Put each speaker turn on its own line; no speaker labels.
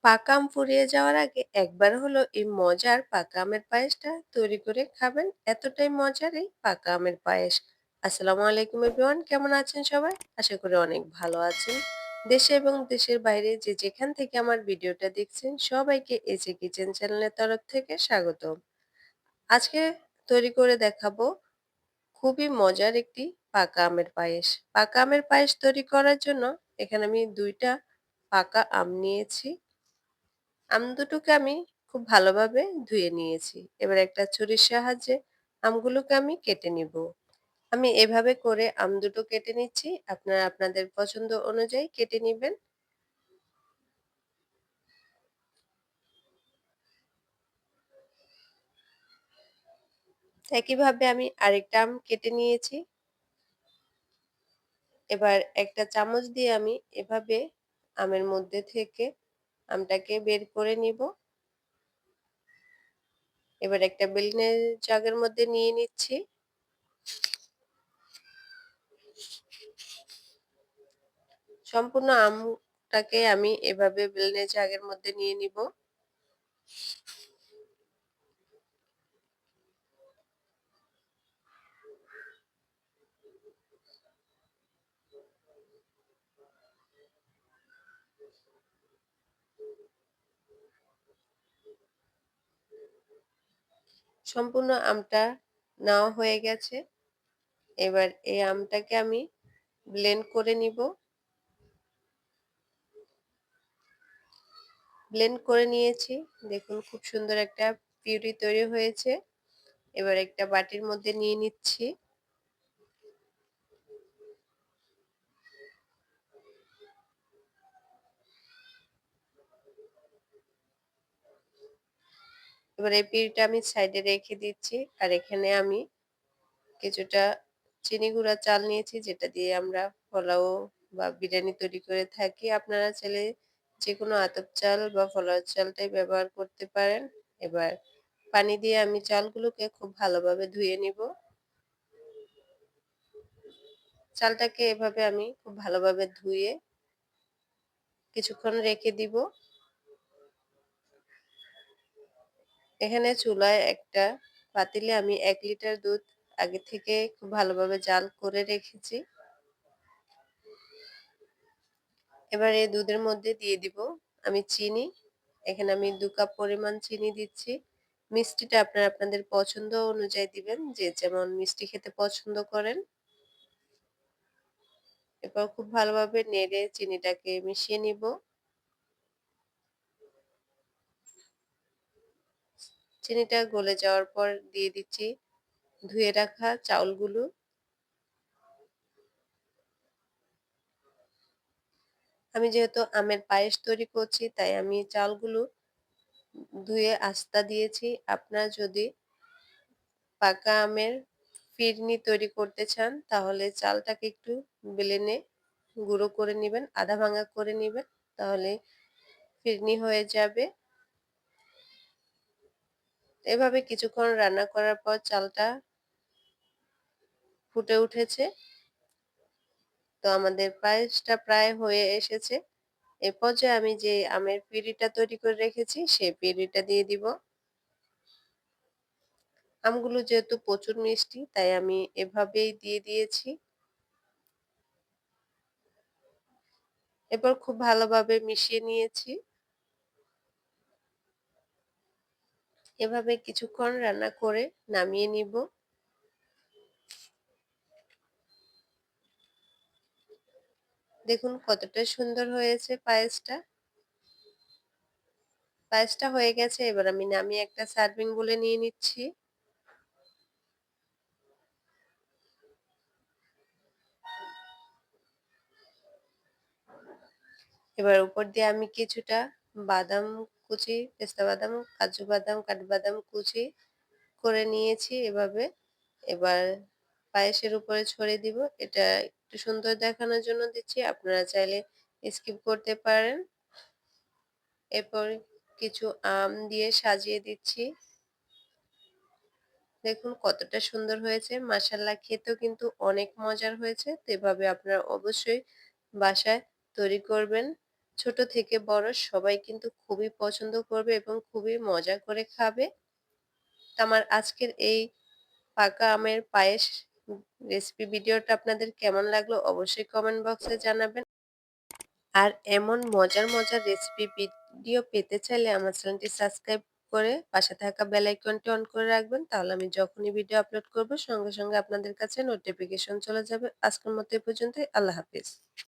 পাকা আম ফুরিয়ে যাওয়ার আগে একবার হলো এই মজার পাকা আমের পায়েসটা তৈরি করে খাবেন। এতটাই মজার এই পাকা আমের পায়েস। আসসালামু আলাইকুম এভরিওয়ান, কেমন আছেন সবাই? আশা করি অনেক ভালো আছেন। দেশে এবং দেশের বাইরে যে যেখান থেকে আমার ভিডিওটা দেখছেন সবাইকে এজে কিচেন চ্যানেলের তরফ থেকে স্বাগত। আজকে তৈরি করে দেখাবো খুবই মজার একটি পাকা আমের পায়েস। পাকা আমের পায়েস তৈরি করার জন্য এখানে আমি 2টা পাকা আম নিয়েছি। আম দুটোকে আমি খুব ভালোভাবে ধুয়ে নিয়েছি। এবার একটা ছুরির সাহায্যে আমগুলোকে আমি কেটে নিব। আমি এভাবে করে আম দুটো কেটে নিচ্ছি। আপনারা আপনাদের পছন্দ অনুযায়ী কেটে নিবেন। একইভাবে আমি আরেকটা আম কেটে নিয়েছি। এবার একটা চামচ দিয়ে আমি এভাবে আমের মধ্যে থেকে আমটাকে বের করে নিব। এবার একটা বেলনের জাগের মধ্যে নিয়ে নিচ্ছি। সম্পূর্ণ আমটাকে আমি এভাবে বেলনের জাগের মধ্যে নিয়ে নিব। সম্পূর্ণ আমটা নেওয়া হয়ে গেছে। এবার এই আমটাকে আমি ব্লেন্ড করে নিব। ব্লেন্ড করে নিয়েছি। দেখুন খুব সুন্দর একটা পিউরি তৈরি হয়েছে। এবার একটা বাটির মধ্যে নিয়ে নিচ্ছি। এবার এই পিউরিটা আমি সাইডে রেখে দিচ্ছি। আর এখানে আমি কিছুটা চিনি গুঁড়া চাল নিয়েছি, যেটা দিয়ে আমরা পোলাও বা বিরিয়ানি তৈরি করে থাকি। আপনারা চাইলে যেকোনো আতপ চাল বা পোলাওর চালটাই ব্যবহার করতে পারেন। এবার পানি দিয়ে আমি চালগুলোকে খুব ভালোভাবে ধুয়ে নিব। চালটাকে এভাবে আমি খুব ভালোভাবে ধুয়ে কিছুক্ষণ রেখে দিব। এখানে চুলায় একটা পাতিলে আমি 1 লিটার দুধ আগে থেকে খুব ভালোভাবে জাল করে রেখেছি। এবার এই দুধের মধ্যে দিয়ে দিব আমি চিনি। এখানে আমি 2 কাপ পরিমাণ চিনি দিচ্ছি। মিষ্টিটা আপনারা আপনাদের পছন্দ অনুযায়ী দিবেন, যে যেমন মিষ্টি খেতে পছন্দ করেন। এরপর খুব ভালোভাবে নেড়ে চিনিটাকে মিশিয়ে নিব। চিনিটা গলে যাওয়ার পর দিয়ে দিচ্ছি ধুয়ে রাখা চাউলগুলো। আমি যেহেতু আমের পায়েস তৈরি করছি তাই আমি চালগুলো ধুয়ে আস্তা দিয়েছি। আপনারা যদি পাকা আমের ফিরনি তৈরি করতে চান তাহলে চালটাকে একটু বেলেনে গুঁড়ো করে নিবেন, আধা ভাঙা করে নিবেন, তাহলে ফিরনি হয়ে যাবে। এভাবে কিছুক্ষণ রান্না করার পর চালটা ফুটে উঠেছে। তো আমাদের পায়েসটা প্রায় হয়ে এসেছে। এ পর্যায়ে আমি যে আমের পিউরিটা তৈরি করে রেখেছি সেই পিউরিটা দিয়ে দিব। আমগুলো যেহেতু প্রচুর মিষ্টি তাই আমি এভাবেই দিয়ে দিয়েছি। এরপর খুব ভালোভাবে মিশিয়ে নিয়েছি। এভাবে কিছুক্ষণ রান্না করে নামিয়ে নিব। দেখুন কতটা সুন্দর হয়েছে পায়েসটা। পায়েসটা হয়ে গেছে। এবার আমি নামিয়ে একটা সার্ভিং বলে নিয়ে নিচ্ছি। এবার উপর দিয়ে আমি কিছুটা বাদাম কুচি, পেস্তা বাদাম, কাজু বাদাম, কাঠবাদাম কুচি করে নিয়েছি এভাবে। এবার পায়েসের উপরে ছড়িয়ে দিব। এটা একটু সুন্দর দেখানোর জন্য দিচ্ছি। আপনারা চাইলে স্কিপ করতে পারেন। এরপর কিছু আম দিয়ে সাজিয়ে দিচ্ছি। দেখুন কতটা সুন্দর হয়েছে। মাশাআল্লাহ খেতেও কিন্তু অনেক মজার হয়েছে। তো এভাবে আপনারা অবশ্যই বাসায় তৈরি করবেন। ছোট থেকে বড় সবাই কিন্তু খুবই পছন্দ করবে এবং খুবই মজা করে খাবে। তো আমার আজকের এই পাকা আমের পায়েস রেসিপি ভিডিওটা আপনাদের কেমন লাগলো অবশ্যই কমেন্ট বক্সে জানাবেন। আর এমন মজার রেসিপি ভিডিও পেতে চাইলে আমার চ্যানেলটি সাবস্ক্রাইব করে পাশে থাকা বেল আইকনটি অন করে রাখবেন। তাহলে আমি যখনই ভিডিও আপলোড করব সঙ্গে আপনাদের কাছে নোটিফিকেশন চলে যাবে। আজকের মতো এ পর্যন্তই। আল্লাহ হাফেজ।